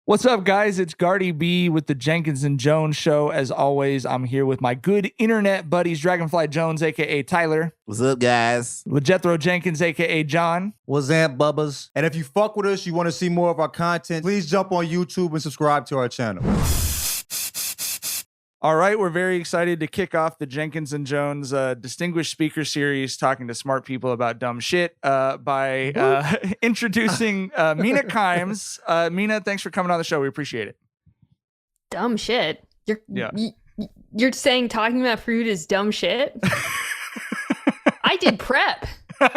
What's up, guys? It's Gardy B with the Jenkins and Jonez show. As always, I'm here with my good internet buddies, Dragonfly Jones, a.k.a. Tyler. What's up, guys? Jethro Jenkins, a.k.a. John. What's up, bubbas? And if you fuck with us, you want to see more of our content, please jump on YouTube and subscribe to our channel. All right, we're very excited to kick off the Jenkins and Jonez Distinguished Speaker Series, talking to smart people about dumb shit by introducing Mina Kimes. Mina, thanks for coming on the show. We appreciate it. Dumb shit? You're saying talking about fruit is dumb shit? I did prep. I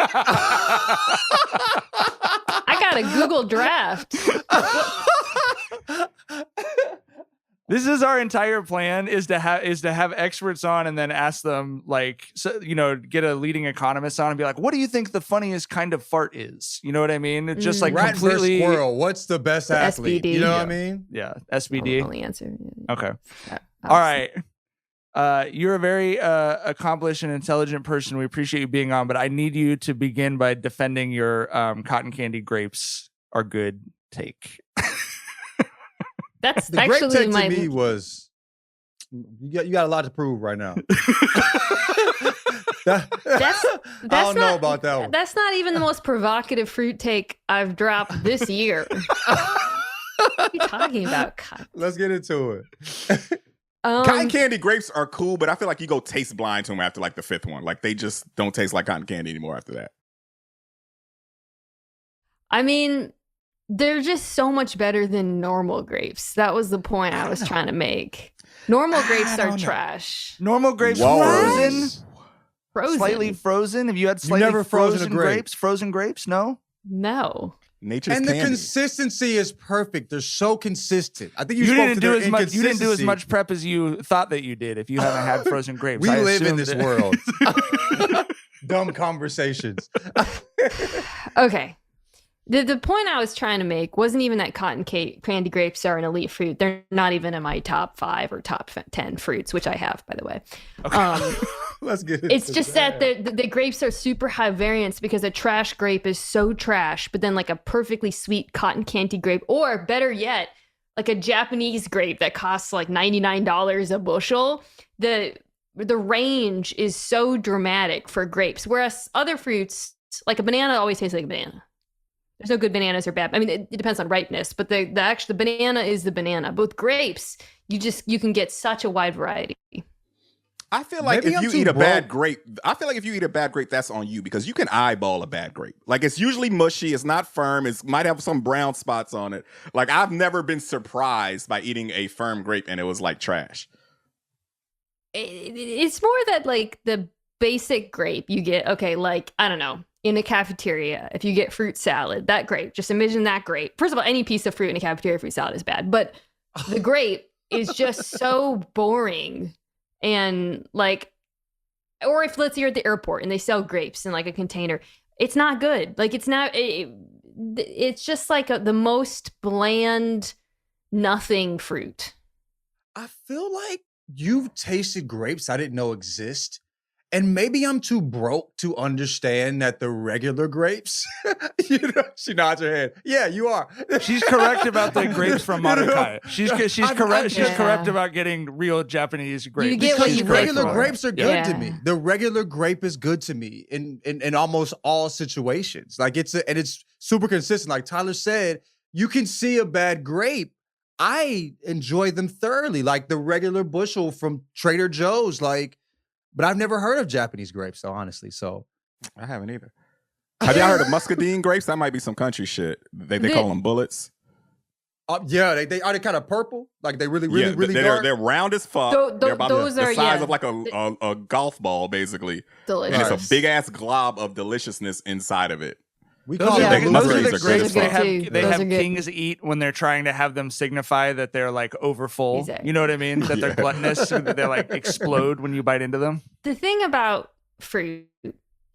got a Google draft. This is our entire plan, is to have experts on and then ask them, like, so, get a leading economist on and be like, what do you think the funniest kind of fart is? You know what I mean? It's just like rat completely versus squirrel. What's the best athlete? SBD. You know what I mean? Yeah, SBD. Only answer. Okay. All right. You're a very accomplished and intelligent person. We appreciate you being on, but I need you to begin by defending your cotton candy grapes are good take. That's The actually grape take to me was you got a lot to prove right now. That's I don't know about that one. That's not even the most provocative fruit take I've dropped this year. What are you talking about? Let's get into it. Cotton candy grapes are cool, but I feel like you go taste blind to them after like the fifth one. Like they just don't taste like cotton candy anymore after that. I mean, they're just so much better than normal grapes. That was the point I was trying to make. Normal grapes are trash. Normal grapes frozen? Slightly frozen? Have you had slightly frozen grapes? Frozen grapes? No? No. Nature's and candy. The consistency is perfect. They're so consistent. I think you didn't do as much prep as you thought that you did if you haven't had frozen grapes. We live in this world. Dumb conversations. Okay. The point I was trying to make wasn't even that cotton candy grapes are an elite fruit. They're not even in my top 5 or top 10 fruits, which I have, by the way. Okay. Let's get into It's just that the grapes are super high variance because a trash grape is so trash, but then like a perfectly sweet cotton candy grape, or better yet, like a Japanese grape that costs like $99 a bushel, the range is so dramatic for grapes. Whereas other fruits, like a banana always tastes like a banana. There's no good bananas or bad. I mean, it depends on ripeness, but the banana is the banana. Both grapes, you can get such a wide variety. I feel like if you eat a bad grape, that's on you because you can eyeball a bad grape. Like it's usually mushy, it's not firm, it might have some brown spots on it. Like I've never been surprised by eating a firm grape and it was like trash. It's more that like the basic grape you get, okay, like, I don't know, in a cafeteria, if you get fruit salad, that grape, just imagine that grape. First of all, any piece of fruit in a cafeteria fruit salad is bad, but the grape is just so boring. And like, or if let's say you're at the airport and they sell grapes in like a container, it's not good. Like it's just like the most bland nothing fruit. I feel like you've tasted grapes I didn't know exist. And maybe I'm too broke to understand that the regular grapes, she nods her head. Yeah, you are. She's correct about the grapes from Marukai. She's correct. She's correct about getting real Japanese grapes. You get what you regular grapes are good to me. The regular grape is good to me in almost all situations. Like it's super consistent. Like Tyler said, you can see a bad grape. I enjoy them thoroughly, like the regular bushel from Trader Joe's, like. But I've never heard of Japanese grapes, though, honestly. So I haven't either. Have y'all heard of muscadine grapes? That might be some country shit. They call them bullets. Yeah, they are they kind of purple, like they really dark. They're round as fuck. They're about the size of like a golf ball, basically. Delicious. And it's a big ass glob of deliciousnose inside of it. Those are the grapes they have kings eat when they're trying to have them signify that they're like over full. Exactly. You know what I mean? That they're gluttonous, that they like explode when you bite into them. The thing about fruit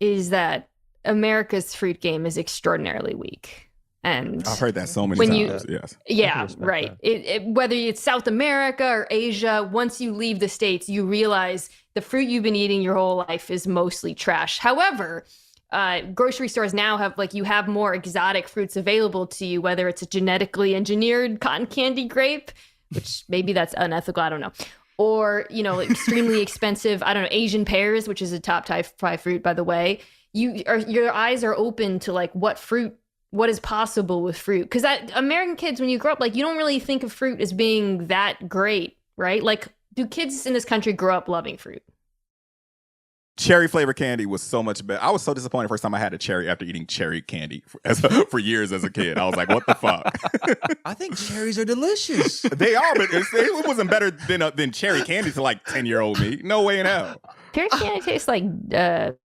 is that America's fruit game is extraordinarily weak. And I've heard that so many times. Yes. Yeah, right. Whether it's South America or Asia, once you leave the States, you realize the fruit you've been eating your whole life is mostly trash. However, grocery stores now have you have more exotic fruits available to you, whether it's a genetically engineered cotton candy grape, which maybe that's unethical, I don't know, or extremely expensive, I don't know, Asian pears, which is a top 5 fruit, by the way. Your eyes are open to what is possible with fruit, because American kids, when you grow up, you don't really think of fruit as being that great, right? Do kids in this country grow up loving fruit? Cherry flavored candy was so much better. I was so disappointed first time I had a cherry after eating cherry candy for years as a kid. I was like, what the fuck? I think cherries are delicious. They are, but it wasn't better than cherry candy to 10-year-old me. No way in hell. Cherry candy tastes like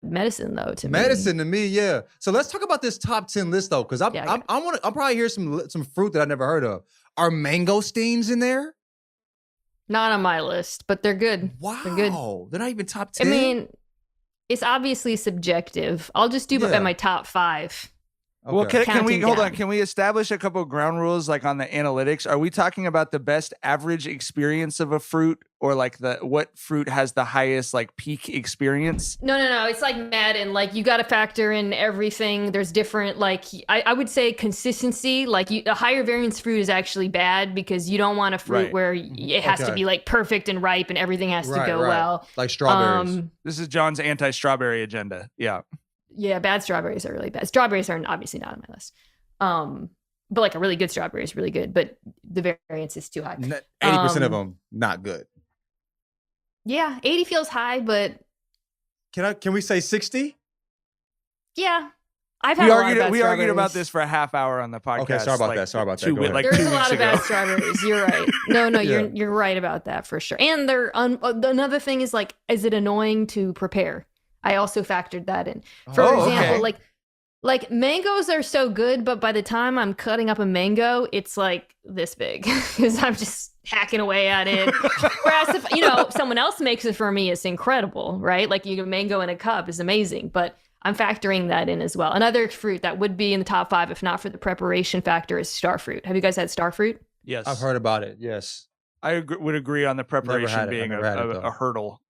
medicine, though, to me. Medicine to me, yeah. So let's talk about this top 10 list, though, because I'll probably hear some fruit that I never heard of. Are mangosteens in there? Not on my list, but they're good. Wow. They're good. They're not even top 10? I mean, it's obviously subjective. I'll just do my top 5. Okay. Well, can we hold down. on? Can we establish a couple of ground rules on the analytics? Are we talking about the best average experience of a fruit, or what fruit has the highest peak experience? No. It's like Madden. You got to factor in everything. There's different I would say consistency. A higher variance fruit is actually bad, because you don't want a fruit where it has to be perfect and ripe and everything has to go well. Like strawberries. This is John's anti-strawberry agenda. Yeah. Yeah, bad strawberries are really bad. Strawberries are obviously not on my list. But a really good strawberry is really good, but the variance is too high. 80% of them not good. Yeah, 80 feels high, but can we say 60? Yeah. We argued about this for a half hour on the podcast. Okay, sorry about that. There's a lot of bad strawberries. You're right. No, you're right about that for sure. And another thing is is it annoying to prepare? I also factored that in. For example, okay. Mangoes are so good, but by the time I'm cutting up a mango, it's this big, because I'm just hacking away at it. Whereas if someone else makes it for me, it's incredible, right? You get a mango in a cup is amazing, but I'm factoring that in as well. Another fruit that would be in the top 5, if not for the preparation factor, is starfruit. Have you guys had starfruit? Yes, I've heard about it. Yes, I would agree on the preparation being a hurdle.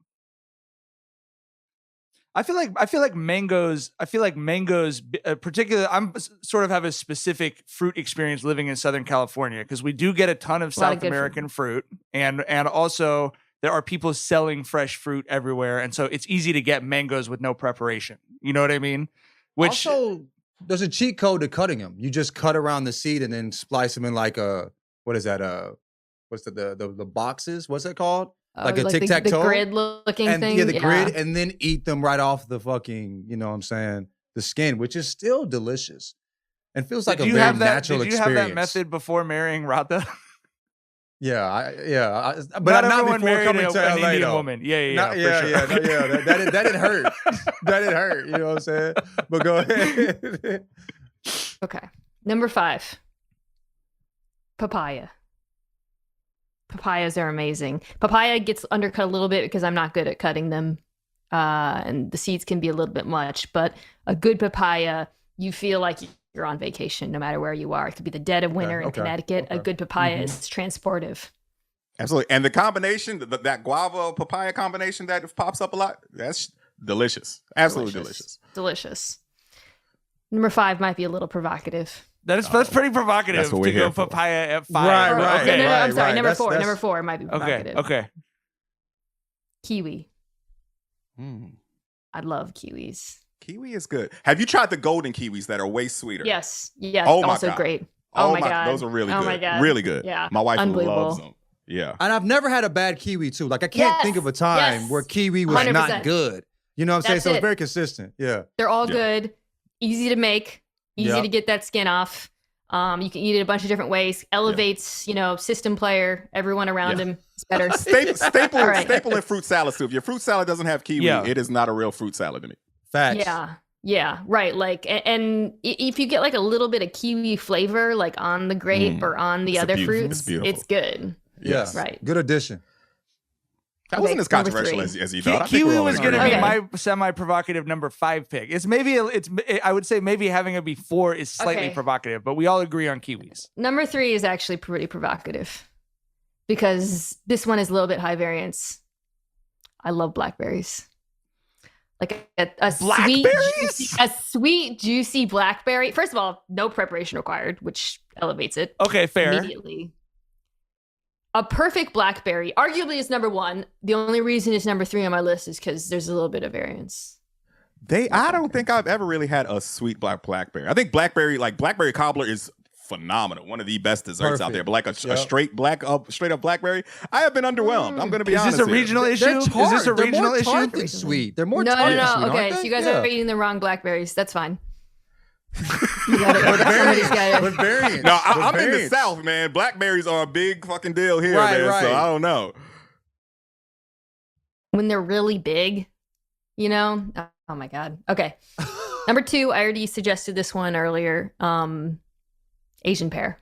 I feel like mangoes, particularly, I'm sort of have a specific fruit experience living in Southern California, because we do get a ton of South American fruit. And also there are people selling fresh fruit everywhere. And so it's easy to get mangoes with no preparation. You know what I mean? Which also, there's a cheat code to cutting them. You just cut around the seed and then splice them in what is that? What's the boxes? What's that called? A tic-tac-toe? The grid-looking thing? Yeah, the grid, and then eat them right off the fucking, you know what I'm saying, the skin, which is still delicious. And feels like a very natural experience. Did you have that method before marrying Radha? But not before coming to LA, Indian though. Woman. Yeah. That didn't hurt. That didn't hurt, you know what I'm saying? But go ahead. Okay. Number 5. Papaya. Papayas are amazing. Papaya gets undercut a little bit because I'm not good at cutting them. And the seeds can be a little bit much. But a good papaya, you feel like you're on vacation no matter where you are. It could be the dead of winter in Connecticut. A good papaya is transportive. Absolutely. And the combination, that guava papaya combination that pops up a lot, that's delicious. Absolutely Delicious. Number 5 might be a little provocative. That's pretty provocative to go papaya at 5. Right. Okay, no, I'm sorry. Number 4. Number 4 might be provocative. Okay. Kiwi. I love kiwis. Kiwi is good. Have you tried the golden kiwis that are way sweeter? Yes. Oh my also God. great. Oh my God. Those are really good. Oh my God. Really good. Yeah. My wife loves them. Yeah. And I've never had a bad kiwi too. I can't think of a time where kiwi was 100%. Not good. You know what I'm saying? So it's very consistent. Yeah. They're all good. Easy to make. Easy to get that skin off. You can eat it a bunch of different ways. Elevates, system player, everyone around him is better. Staple in fruit salads too. If your fruit salad doesn't have kiwi, it is not a real fruit salad to me. Facts. Yeah, right. And if you get a little bit of kiwi flavor, on the grape or on the other fruits, it's good. Yes. Right. Good addition. That wasn't as controversial as you thought. Kiwi was going to be my semi-provocative number 5 pick. I would say maybe having it be 4 is slightly provocative, but we all agree on kiwis. Number 3 is actually pretty provocative because this one is a little bit high variance. I love blackberries. Like a sweet, juicy blackberry. First of all, no preparation required, which elevates it. Okay, fair. Immediately. A perfect blackberry arguably is number 1. The only reason it's number 3 on my list is because there's a little bit of variance. I don't think I've ever really had a sweet blackberry. I think blackberry cobbler is phenomenal. One of the best desserts out there. But like a straight up blackberry, I have been underwhelmed. I'm going to be honest. Is this a regional issue? Is this a regional issue? They're more sweet. They're more no. sweet, Okay, so you guys are eating the wrong blackberries. That's fine. With variants. No, I'm in the South, man. Blackberries are a big fucking deal here, man. Right. So I don't know. When they're really big, you know? Oh my God. Okay. Number 2, I already suggested this one earlier. Asian pear.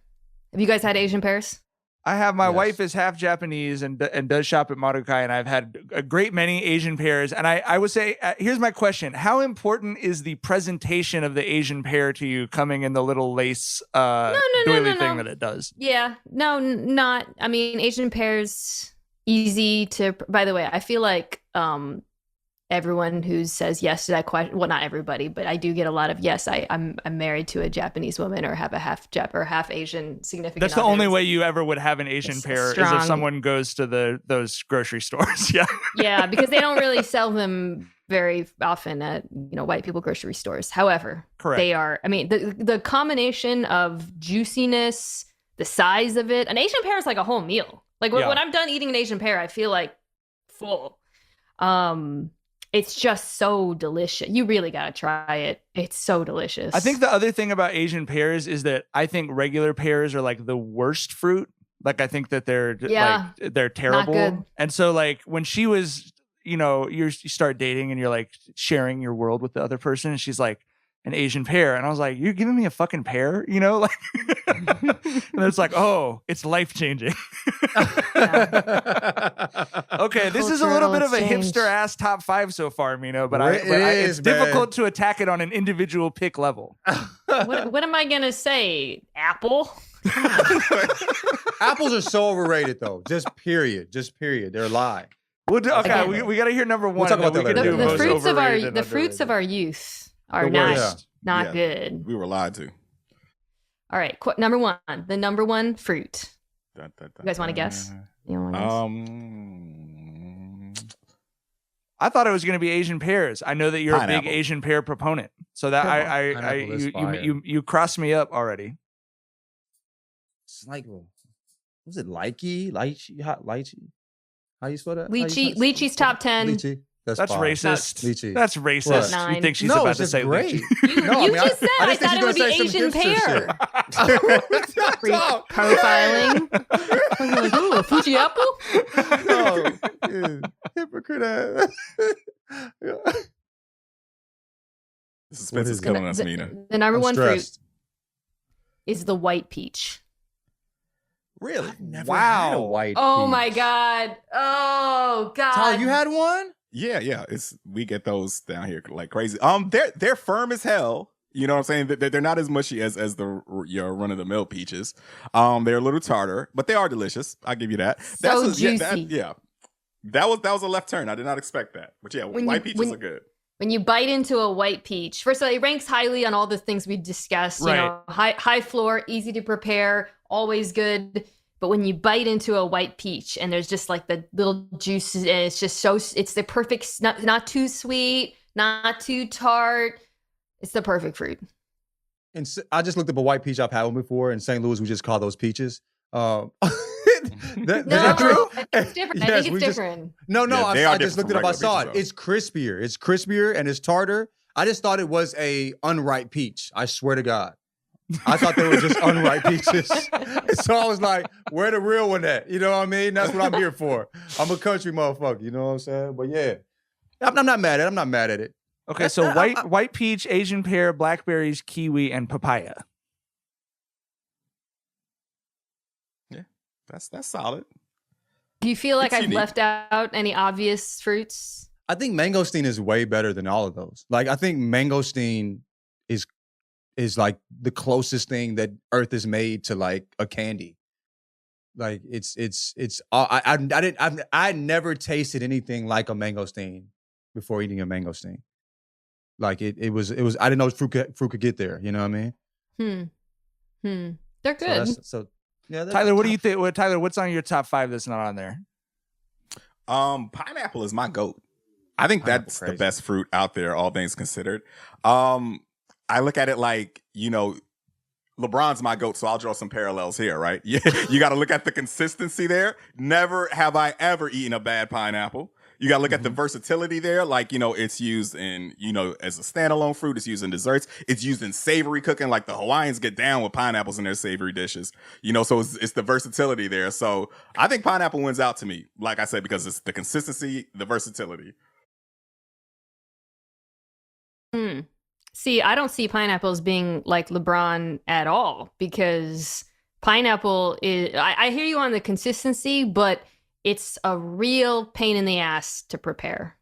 Have you guys had Asian pears? I have. My wife is half Japanese and does shop at Marukai, and I've had a great many Asian pears. And I would say, here's my question: how important is the presentation of the Asian pear to you, coming in the little lace doily thing that it does? Yeah, no, not. I mean, Asian pears easy to. By the way, I feel like everyone who says yes to that question, well, not everybody, but I do get a lot of yes. I'm married to a Japanese woman or have a half Asian significant. That's the only way you ever would have an Asian pear is if someone goes to those grocery stores. Yeah. Yeah, because they don't really sell them very often at white people grocery stores. However, correct. They are. I mean, the combination of juiciness, the size of it, an Asian pear is like a whole meal. Like when I'm done eating an Asian pear, I feel like full. It's just so delicious. You really got to try it. It's so delicious. I think the other thing about Asian pears is that I think regular pears are like the worst fruit. Like I think that they're terrible. Not good. And so like when she was, you start dating and you're like sharing your world with the other person, and she's like, an Asian pear. And I was like, you're giving me a fucking pear? Like, and it's like, oh, it's life-changing. Okay, this is a little bit of a hipster-ass top 5 so far, Mina, but it's difficult to attack it on an individual pick level. What am I going to say? Apple? Apples are so overrated, though. Just period. They're a lie. We got to hear number 1. We'll talk about that later. The fruits of our youth are not good. We were lied to. All right, number 1, the number 1 fruit. You guys want to guess? I thought it was going to be Asian pears. I know that you're pineapple. A big Asian pear proponent, so that you crossed me up already. It's like, was it lychee? How you spell that? Lychee's top 10. Lychee. That's racist. Lychee. That's racist. What? You think she's about to say great. lychee? You just said I thought it would be Asian pear. Profiling. I'm like, ooh, a Fuji apple? Oh, hypocrite ass. The suspense is killing us, Mina. The number 1 fruit is the white peach. Really? I've never had a white peach. My God. Oh, God. Tyler, you had one? Yeah. We get those down here like crazy. They're firm as hell. You know what I'm saying? They're not as mushy as the run of the mill peaches. They're a little tartar, but they are delicious. I'll give you that. So juicy. That was a left turn. I did not expect that. But yeah, white peaches are good. When you bite into a white peach, first of all, it ranks highly on all the things we discussed. Right. High floor, easy to prepare, always good. But when you bite into a white peach and there's just like the little juices, and it's just it's the perfect, not too sweet, not too tart. It's the perfect fruit. And I just looked up a white peach I've had one before. In St. Louis, we just call those peaches. Is that true? It's different. Yes, I think it's different. I just looked it up. I saw it. It's crispier and it's tartar. I just thought it was a unripe peach. I swear to God. I thought they were just unripe peaches. So I was like, where the real one at? You know what I mean? That's what I'm here for. I'm a country motherfucker. You know what I'm saying? But yeah, I'm not mad at it. I'm not mad at it. Okay, so white peach, Asian pear, blackberries, kiwi, and papaya. Yeah, that's solid. Do you feel like I've left out any obvious fruits? I think mangosteen is way better than all of those. Like, I think mangosteen is like the closest thing that Earth has made to like a candy. Like I never tasted anything like a mangosteen before eating a mangosteen. Like it was. I didn't know fruit could get there. You know what I mean? They're good. Yeah. Tyler, what do you think? Tyler, what's on your top 5 that's not on there? Pineapple is my goat. I think that's the best fruit out there, all things considered. I look at it like, LeBron's my GOAT, so I'll draw some parallels here, right? Yeah, you got to look at the consistency there. Never have I ever eaten a bad pineapple. You got to look at the versatility there. Like, it's used in, as a standalone fruit. It's used in desserts. It's used in savory cooking. Like the Hawaiians get down with pineapples in their savory dishes. So it's the versatility there. So I think pineapple wins out to me, like I said, because it's the consistency, the versatility. See, I don't see pineapple as being like LeBron at all, because pineapple is, I hear you on the consistency, but it's a real pain in the ass to prepare,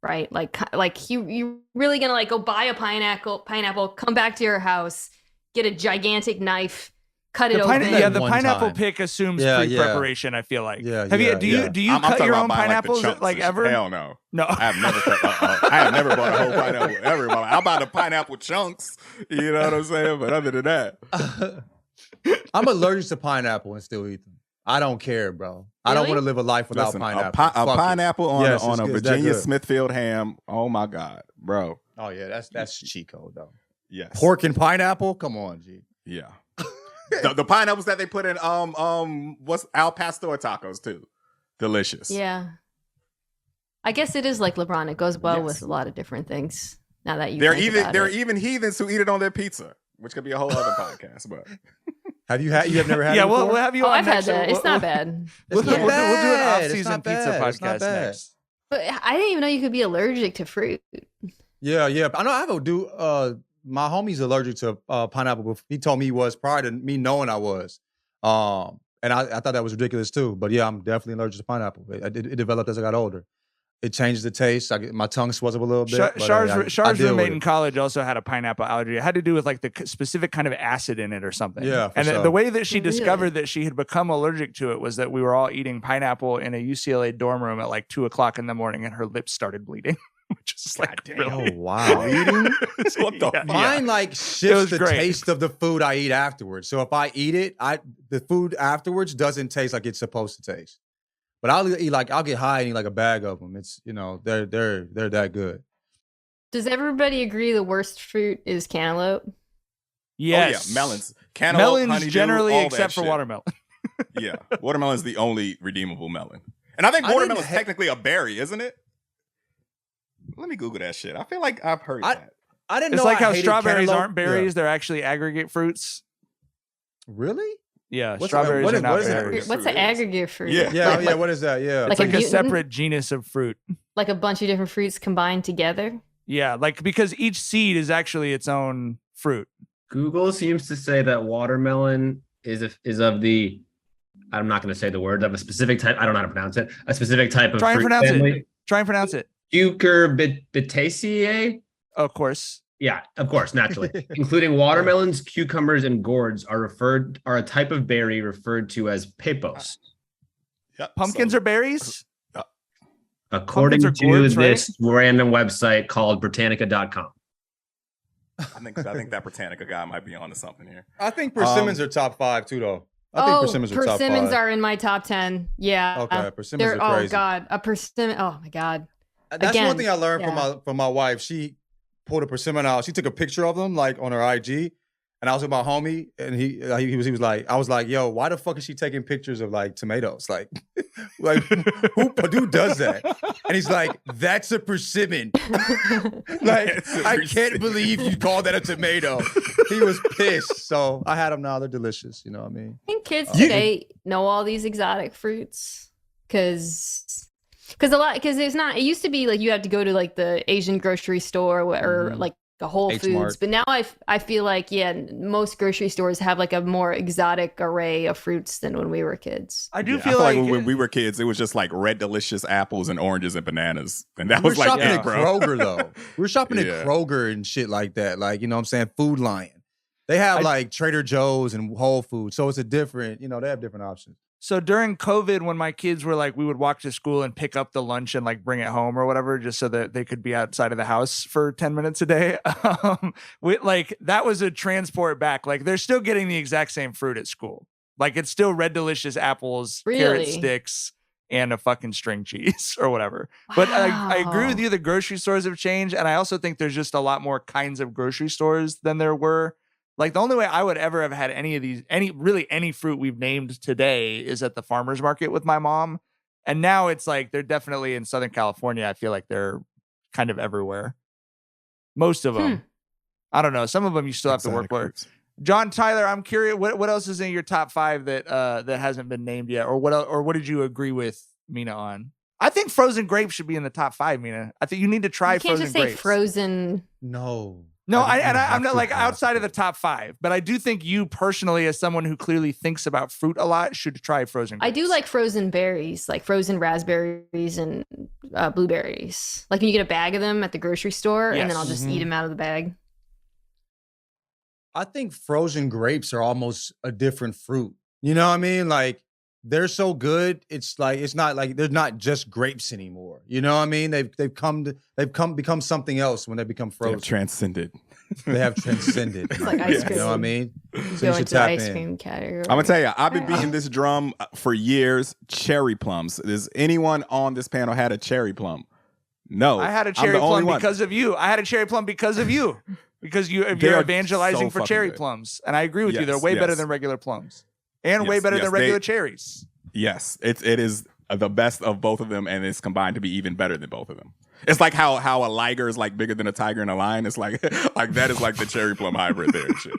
right? Like you really gonna like go buy a pineapple, come back to your house, get a gigantic knife, cut it open. The pineapple pick assumes pre-preparation. I feel like. Do you cut your own pineapples like ever? Hell no. No, I have never cut. I have never bought a whole pineapple ever. I bought the pineapple chunks. You know what I'm saying? But other than that, I'm allergic to pineapple and still eat them. I don't care, bro. I don't want to live a life without pineapple. A pineapple on a Virginia Smithfield ham. Oh my God, bro. Oh yeah, that's Chico though. Yes. Pork and pineapple. Come on, G. Yeah. the pineapples that they put in what's al pastor tacos too. Delicious. Yeah. I guess it is like LeBron. It goes well with a lot of different things. Now that there are even heathens who eat it on their pizza, which could be a whole other podcast. But you have never had it before? We'll have you on I've next. had that. It's not bad. We'll do an off-season pizza podcast next. But I didn't even know you could be allergic to fruit. Yeah. I know I have a dude, my homie's allergic to pineapple. He told me he was prior to me knowing I was. And I thought that was ridiculous too. But yeah, I'm definitely allergic to pineapple. It developed as I got older. It changed the taste. My tongue swells up a little bit. Shar's roommate in college also had a pineapple allergy. It had to do with like the specific kind of acid in it or something. Yeah, and the way that she discovered that she had become allergic to it was that we were all eating pineapple in a UCLA dorm room at like 2:00 in the morning, and her lips started bleeding. Which is like, really? Oh wow! What the Mine like shifts the taste of the food I eat afterwards. So if I eat it, the food afterwards doesn't taste like it's supposed to taste. But I'll get high and eat like a bag of them. It's they're that good. Does everybody agree the worst fruit is cantaloupe? Yes. Oh yeah, melons. Cantaloupe, melons honeydew, generally, all except for watermelon. Yeah, watermelon is the only redeemable melon, and I think watermelon is technically a berry, isn't it? Let me Google that shit. I feel like I've heard that. I didn't know. It's like how strawberries aren't berries; they're actually aggregate fruits. Really? Yeah, strawberries are not berries. What's an aggregate fruit? Yeah. What is that? Yeah, it's like a separate genus of fruit. Like a bunch of different fruits combined together. Yeah, like because each seed is actually its own fruit. Google seems to say that watermelon is of the. I'm not going to say the word of a specific type. I don't know how to pronounce it. A specific type of fruit family. Try and pronounce it. Cucurbitaceae. Of course. Yeah, of course, naturally. Including watermelons, cucumbers, and gourds are a type of berry referred to as pepos. Pumpkins are berries? According to gourds, this random website called Britannica.com. I think that Britannica guy might be onto something here. I think persimmons are top 5 too, though. I think persimmons are top 5. Persimmons are in my top 10. Yeah. Okay, persimmons are crazy. Oh God, a persimmon. Oh my God. That's one thing I learned from my wife. She pulled a persimmon out. She took a picture of them like on her IG, and I was with my homie, and he was like, I was like, yo, why the fuck is she taking pictures of like tomatoes? Like who does that? And he's like, that's a persimmon. I can't believe you called that a tomato. He was pissed. So I had them now. They're delicious. You know what I mean? I think kids today know all these exotic fruits because it's not. It used to be like you had to go to like the Asian grocery store or like a Whole Foods, but now I feel like most grocery stores have like a more exotic array of fruits than when we were kids. I feel like when we were kids, it was just like red delicious apples and oranges and bananas, and that was like shopping at Kroger though. We were shopping at Kroger and shit like that. Like, you know what I'm saying? Food Lion. They have like Trader Joe's and Whole Foods, so it's a different. They have different options. So during COVID, when my kids were like, we would walk to school and pick up the lunch and like bring it home or whatever, just so that they could be outside of the house for 10 minutes a day. That was a transport back. Like they're still getting the exact same fruit at school. Like it's still Red Delicious apples, carrot sticks, and a fucking string cheese or whatever. Wow. But I agree with you. The grocery stores have changed. And I also think there's just a lot more kinds of grocery stores than there were. Like the only way I would ever have had any of these, any fruit we've named today is at the farmer's market with my mom. And now it's like, they're definitely in Southern California. I feel like they're kind of everywhere. Most of them. I don't know. Some of them you still have to work for. John, Tyler, I'm curious, what else is in your top 5 that hasn't been named yet? Or what did you agree with Mina on? I think frozen grapes should be in the top 5, Mina. I think you need to try frozen grapes. You can't just say frozen. No, I'm not like outside of the top 5, but I do think you personally, as someone who clearly thinks about fruit a lot, should try frozen grapes. I do like frozen berries, like frozen raspberries and blueberries. Like when you get a bag of them at the grocery store, and then I'll just eat them out of the bag. I think frozen grapes are almost a different fruit. You know what I mean? Like they're so good. It's not like they're not just grapes anymore. You know what I mean? They've become something else when they become frozen. They've transcended. They have transcended. It's like ice cream. You know what I mean? So you should tap ice cream category. I'm gonna tell you, I've been beating this drum for years. Cherry plums. Does anyone on this panel had a cherry plum? No. I had a cherry plum because of you. I had a cherry plum because of you. Because you're evangelizing for cherry plums. And I agree with you. They're way better than regular plums. And way better than regular cherries. Yes. It is the best of both of them, and it's combined to be even better than both of them. It's like how a liger is like bigger than a tiger and a lion. It's like that is like the cherry plum hybrid there and shit.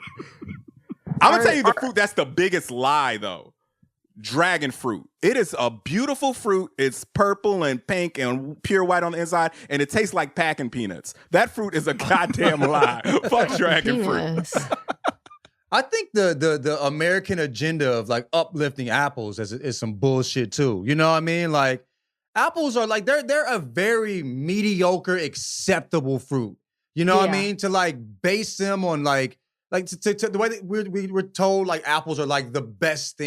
I'm gonna tell you the fruit that's the biggest lie though. Dragon fruit. It is a beautiful fruit. It's purple and pink and pure white on the inside, and it tastes like packing peanuts. That fruit is a goddamn lie. Fuck dragon fruit. I think the American agenda of like uplifting apples is some bullshit too. You know what I mean? Like apples are like they're a very mediocre, acceptable fruit. You know what I mean? To like base them on like to the way that we're told like apples are like the best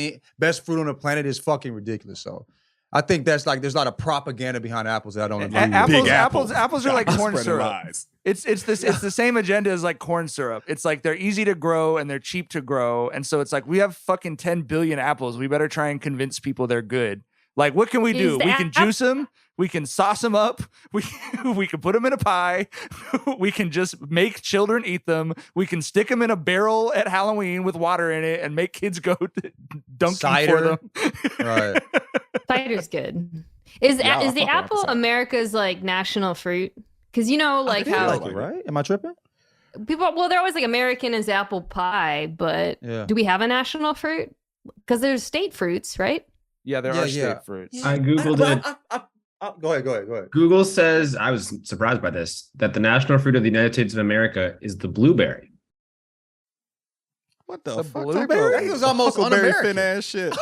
fruit on the planet is fucking ridiculous. So I think that's like there's a lot of propaganda behind apples that I don't agree with. Apples are like corn syrup. It's the same agenda as like corn syrup. It's like they're easy to grow and they're cheap to grow, and so it's like we have fucking 10 billion apples. We better try and convince people they're good. Like, what can we do? We can juice them. We can sauce them up. We can put them in a pie. We can just make children eat them. We can stick them in a barrel at Halloween with water in it and make kids go dunking for them. Right. Cider's good. Is the apple America's like national fruit? Because you know, like how like it, right? Am I tripping? They're always like American is apple pie, but do we have a national fruit? Because there's state fruits, right? Yeah, there are state fruits. I Googled it. Go ahead. Google says, I was surprised by this, that the national fruit of the United States of America is the blueberry. What the fuck? Blueberry? That was almost un-American ass shit.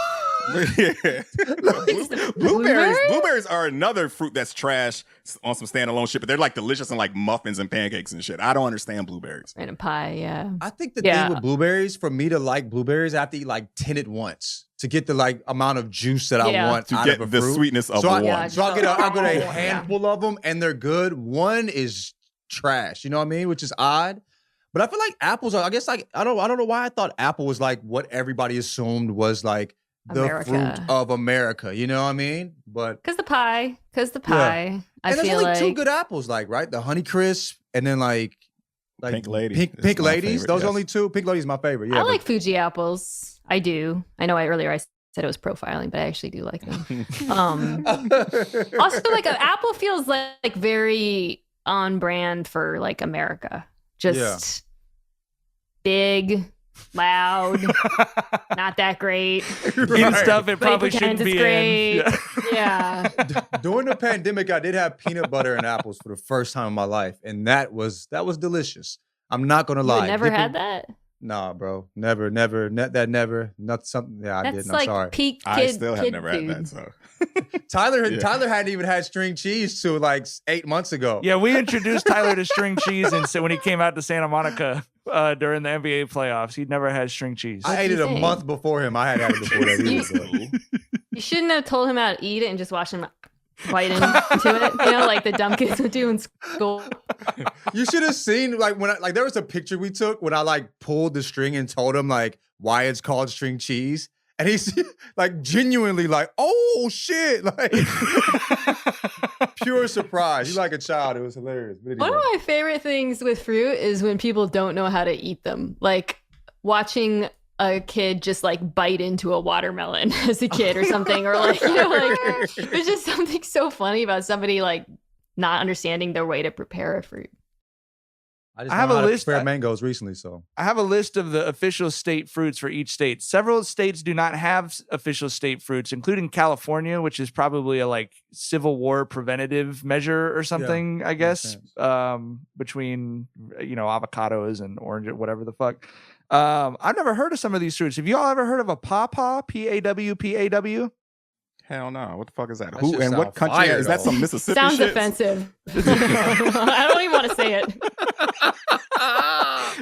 Blueberries are another fruit that's trash on some standalone shit, but they're like delicious in like muffins and pancakes and shit. I don't understand blueberries. And a pie, yeah. I think the thing with blueberries, for me to like blueberries, I have to eat like 10 at once to get the like amount of juice that I want to out get of a the fruit. sweetness of one. So I'll get a handful of them, and they're good. One is trash, you know what I mean? Which is odd. But I feel like apples are, I guess like I don't know why I thought apple was like what everybody assumed was like the fruit of America, you know what I mean? But because the pie. Yeah. And there's only two good apples, like right, the Honeycrisp, and then like Pink Lady. Pink Ladies. Those only two. Pink Ladies is my favorite. Yeah, I like Fuji apples. I do. I know earlier I said it was profiling, but I actually do like them. Also, like an apple feels like very on brand for like America. Just big. Loud, not that great. Eating stuff it probably shouldn't be great. in. Yeah. During the pandemic, I did have peanut butter and apples for the first time in my life, and that was delicious. I'm not gonna lie. You never had that? Nah, bro. Never. Not something. Yeah, I didn't. I'm like sorry. Peak kid, I still have never food. had that. So Tyler hadn't even had string cheese till like 8 months ago. Yeah, we introduced Tyler to string cheese, and so when he came out to Santa Monica during the NBA playoffs, he'd never had string cheese. I ate it a month before him. I had it before that. shouldn't have told him how to eat it and just watch him bite into it. You know, like the dumb kids would do in school. You should have seen like when there was a picture we took when I like pulled the string and told him like why it's called string cheese. And he's like genuinely like, oh shit. Like pure surprise. He's like a child. It was hilarious. But anyway. One of my favorite things with fruit is when people don't know how to eat them. Like watching a kid just like bite into a watermelon as a kid or something, or like, you know, like there's just something so funny about somebody like not understanding their way to prepare a fruit. I have a list of mangoes recently, so I have a list of the official state fruits for each state. Several states do not have official state fruits, including California, which is probably a like Civil War preventative measure or something, I guess, between, you know, avocados and orange, whatever the fuck. I've never heard of some of these fruits. Have you all ever heard of a pawpaw? P-A-W-P-A-W? Hell no. What the fuck is that? That Who shit and what sound country? fire, Is that though. some Mississippi Sounds shit? offensive. I don't even want to say it.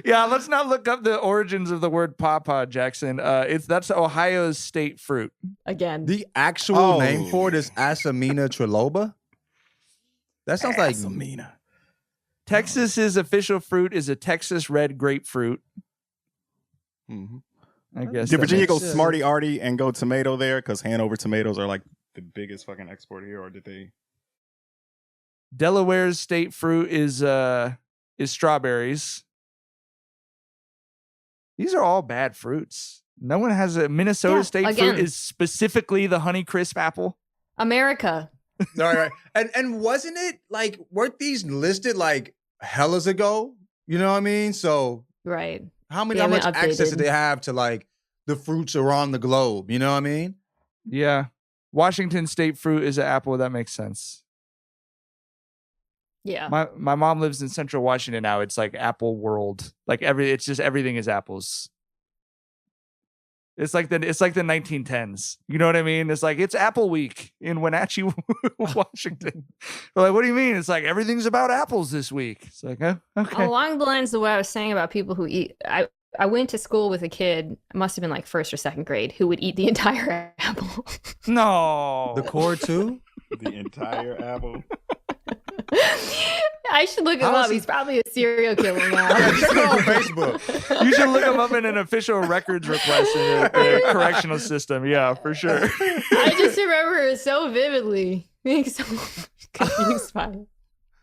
Yeah, let's not look up the origins of the word pawpaw, Jackson. That's Ohio's state fruit. Again. the actual name for it is Asamina triloba. That sounds like Asamina. Texas's official fruit is a Texas red grapefruit. Mm-hmm. I guess. Did that Virginia makes go sense. smarty arty and go tomato there? Because Hanover tomatoes are like the biggest fucking export here, or did they? Delaware's state fruit is strawberries. These are all bad fruits. No one has a Minnesota state again. fruit is specifically the Honeycrisp apple. America. all right. And wasn't it like weren't these listed like hellas ago? You know what I mean? So Right. how Yeah, much updated. access do they have to like the fruits around the globe? You know what I mean? Yeah. Washington state fruit is an apple. That makes sense. Yeah. My mom lives in Central Washington now. It's like Apple World. Like it's just everything is apples. It's like the 1910s. You know what I mean? It's like it's Apple Week in Wenatchee, Washington. They're like, what do you mean? It's like everything's about apples this week. It's like, oh, okay. Along the lines of what I was saying about people who eat, I went to school with a kid, it must have been like first or second grade, who would eat the entire apple. No. The core too? The entire apple. I should look him How is up. he- He's probably a serial killer now. Check it out on Facebook. You should look him up in an official records request in the correctional system. Yeah, for sure. I just remember it so vividly. Being so confused by it.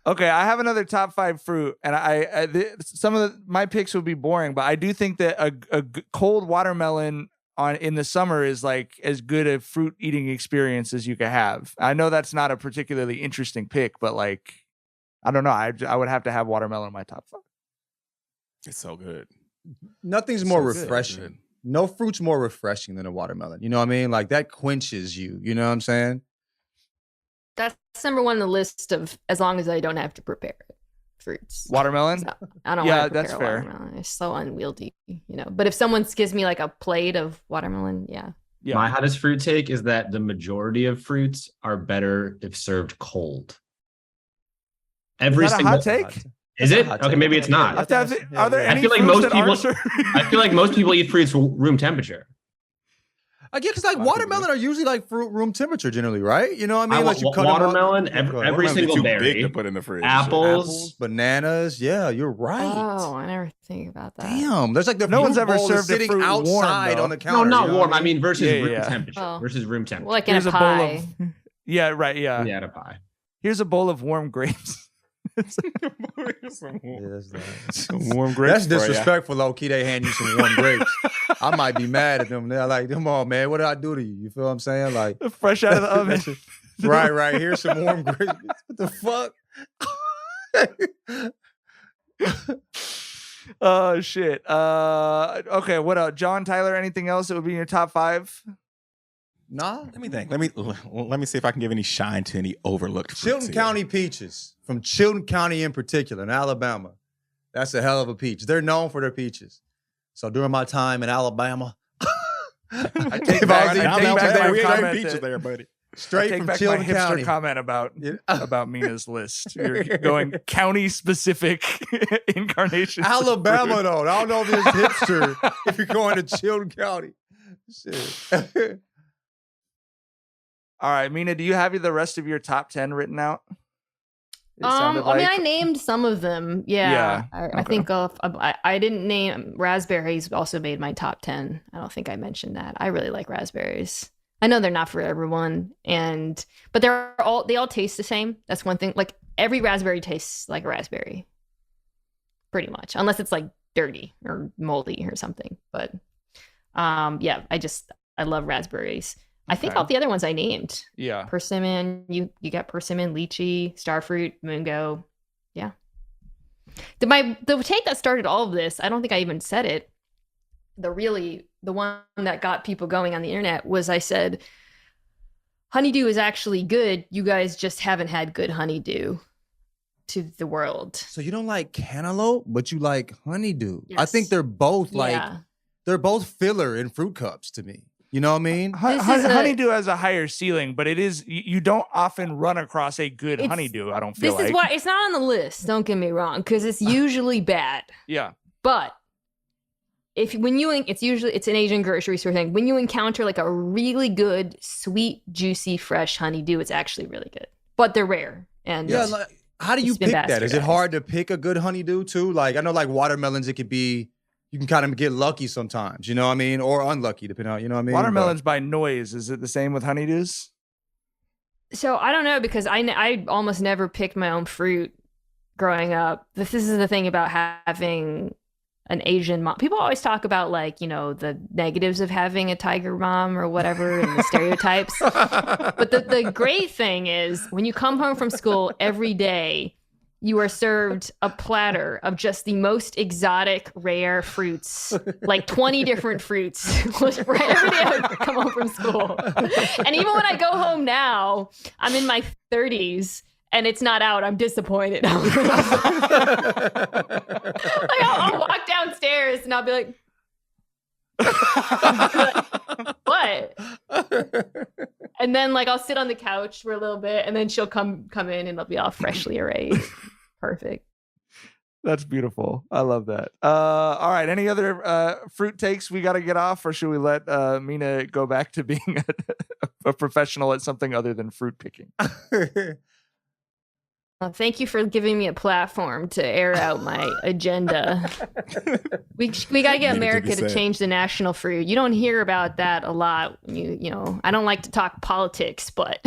Okay, I have another top 5 fruit, and some of my picks will be boring, but I do think that a cold watermelon in the summer is like as good a fruit eating experience as you could have. I know that's not a particularly interesting pick, but like, I don't know. I would have to have watermelon in my top 5. It's so good. Nothing's more So good. refreshing. No fruit's more refreshing than a watermelon. You know what I mean? Like that quenches you. You know what I'm saying? That's number one on the list of as long as I don't have to prepare it. Fruits. Watermelon? So, I don't Yeah, want to prepare that's fair. watermelon. It's so unwieldy, you know. But if someone gives me like a plate of watermelon, yeah. Yeah. My hottest fruit take is that the majority of fruits are better if served cold. Every Is that a single hot take? Is it? Hot Okay, take. maybe it's not. Are there I any feel like fruits most that aren't people- served? I feel like most people eat fruits room temperature. I get because like A lot of watermelon are usually like fruit room temperature generally, right? You know what I mean? I Like want you cut 'em up. watermelon, Go ahead. every Watermelons are single too big berry, to put in the fridge. apples. Bananas. Yeah, you're right. Oh, I never think about that. Damn, there's like the No fruit one's ever bowl is served a sitting fruit warm, outside though. on the No, counter. not you know warm. what I mean versus Yeah, room yeah. temperature. Oh. Versus room temperature. Well, like in Here's a a bowl pie. of yeah, right, yeah. Yeah, a pie. Here's a bowl of warm grapes. Some Yeah, warm, that's nice. some warm grapes. That's for ya. disrespectful, low key. They hand you some warm grapes. I might be mad at them. They're like, come on, man. What did I do to you? You feel what I'm saying? Like, Fresh out of the oven. right. Here's some warm grapes. What the fuck? Oh shit. Okay, what else? John, Tyler, anything else that would be in your top 5? Nah. Let me think. Let me see if I can give any shine to any overlooked fruits Chilton here. County peaches, from Chilton County in particular, in Alabama. That's a hell of a peach. They're known for their peaches. So during my time in Alabama, I take If back, I was in I take Alabama, back that we ain't comment having peaches that- there, buddy. straight Take from back Chilton my hipster County. comment about Yeah. Mina's list. You're going county specific incarnations. of Alabama, fruit. though. I don't know if it's hipster if you're going to Chilton County. Shit. All right, Mina, do you have the rest of your top 10 written out? I mean, I named some of them. Yeah. I think I didn't name raspberries. Also made my top 10. I don't think I mentioned that. I really like raspberries. I know they're not for everyone, but they all taste the same. That's one thing. Like every raspberry tastes like a raspberry, pretty much, unless it's like dirty or moldy or something. But yeah, I love raspberries. I think all the other ones I named. Yeah. Persimmon, you got persimmon, lychee, starfruit, mungo. Yeah. The take that started all of this, I don't think I even said it. The one that got people going on the internet was I said, honeydew is actually good. You guys just haven't had good honeydew to the world. So you don't like cantaloupe, but you like honeydew. Yes. I think they're both they're both filler in fruit cups to me. You know what I mean? Honeydew has a higher ceiling, but it is you don't often run across a good honeydew. I don't feel this is why it's not on the list. Don't get me wrong, because it's usually bad. Yeah, but it's an Asian grocery store thing. When you encounter like a really good, sweet, juicy, fresh honeydew, it's actually really good. But they're rare. And yeah, like, how do you pick that? Is it hard to pick a good honeydew too? Like I know, like watermelons, it could be. You can kind of get lucky sometimes, you know what I mean? Or unlucky, depending on, you know what I mean? Watermelons by noise. Is it the same with honeydews? So I don't know, because I almost never picked my own fruit growing up. This is the thing about having an Asian mom. People always talk about like, the negatives of having a tiger mom or whatever and the stereotypes. But the great thing is when you come home from school every day, you are served a platter of just the most exotic, rare fruits, like 20 different fruits. Right every day I would come home from school. And even when I go home now, I'm in my 30s and it's not out. I'm disappointed. I'll walk downstairs and I'll be like, what? And then like I'll sit on the couch for a little bit and then she'll come in and it'll be all freshly arrayed. Perfect. That's beautiful. I love that. All right. Any other fruit takes we got to get off, or should we let Mina go back to being a professional at something other than fruit picking? Well, thank you for giving me a platform to air out my agenda. We got to get America to change the national fruit. You don't hear about that a lot. You know, I don't like to talk politics, but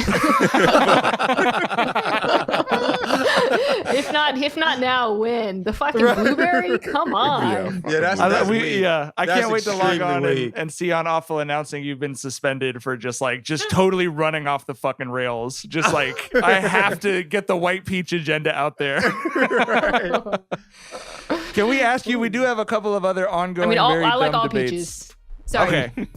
if not now, when? The fucking blueberry? Come on. Yeah, that's I can't wait to log on and see on Awful announcing you've been suspended for just totally running off the fucking rails. Just like I have to get the white peach agenda out there. Right. Can we ask you? We do have a couple of other ongoing. I like all debates. peaches. Sorry. Okay.